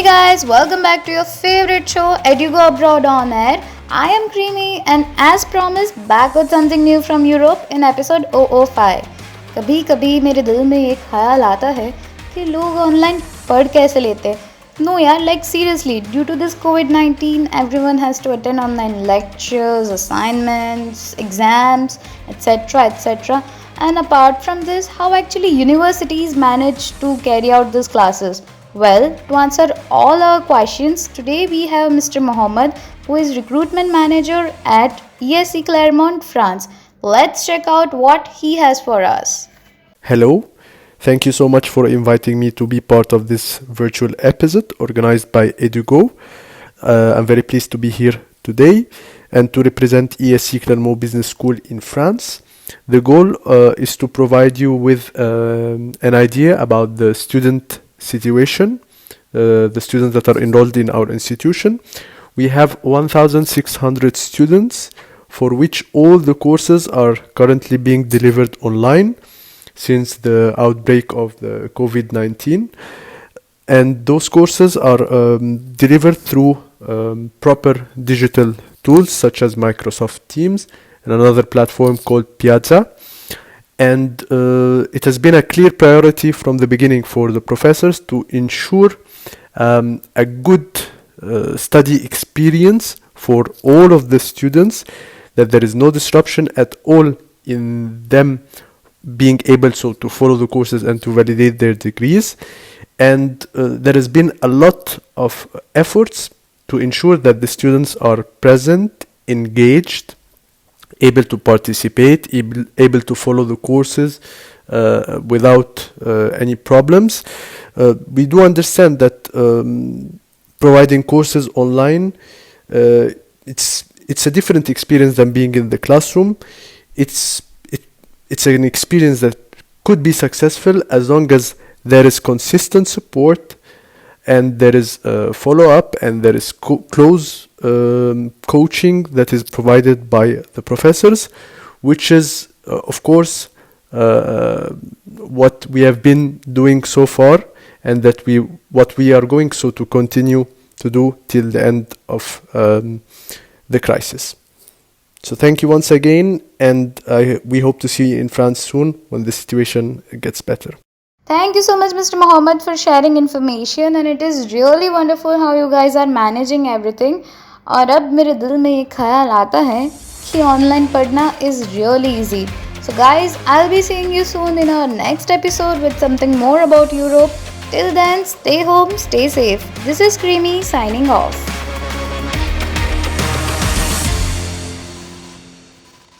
Hey guys, welcome back to your favorite show, Edugo Abroad On Air. I am Krimi and as promised, back with something new from Europe in episode 005. कभी कभी मेरे दिल में एक ख्याल आता है कि लोग ऑनलाइन पढ़ कैसे लेते. No यार, like seriously, due to this COVID-19, everyone has to attend online lectures, assignments, exams, etc. etc. And apart from this, how actually universities manage to carry out these classes? Well, to answer all our questions, today we have Mr. Mohamed, who is Recruitment Manager at ESC Clermont, France. Let's check out what he has for us. Hello, thank you so much for inviting me to be part of this virtual episode organized by Edugo. I'm very pleased to be here today and to represent ESC Clermont Business School in France. The goal is to provide you with an idea about the student situation, the students that are enrolled in our institution. We have 1,600 students for which all the courses are currently being delivered online since the outbreak of the COVID-19. And those courses are delivered through proper digital tools such as Microsoft Teams and another platform called Piazza. And it has been a clear priority from the beginning for the professors to ensure a good study experience for all of the students, that there is no disruption at all in them being able to follow the courses and to validate their degrees. And there has been a lot of efforts to ensure that the students are present, engaged, able to participate, able to follow the courses without any problems. We do understand that providing courses online, it's a different experience than being in the classroom. It's an experience that could be successful as long as there is consistent support and there is follow-up and there is close coaching that is provided by the professors, which is, of course, what we have been doing so far, and what we are going to continue to do till the end of the crisis. So thank you once again, and we hope to see you in France soon when the situation gets better. Thank you so much, Mr. Mohammed, for sharing information, and it is really wonderful how you guys are managing everything. और अब मेरे दिल में ये ख्याल आता है कि ऑनलाइन पढ़ना is really easy. So guys, I'll be seeing you soon in our next episode with something more about Europe. Till then, stay home, stay safe. This is Krimi signing off.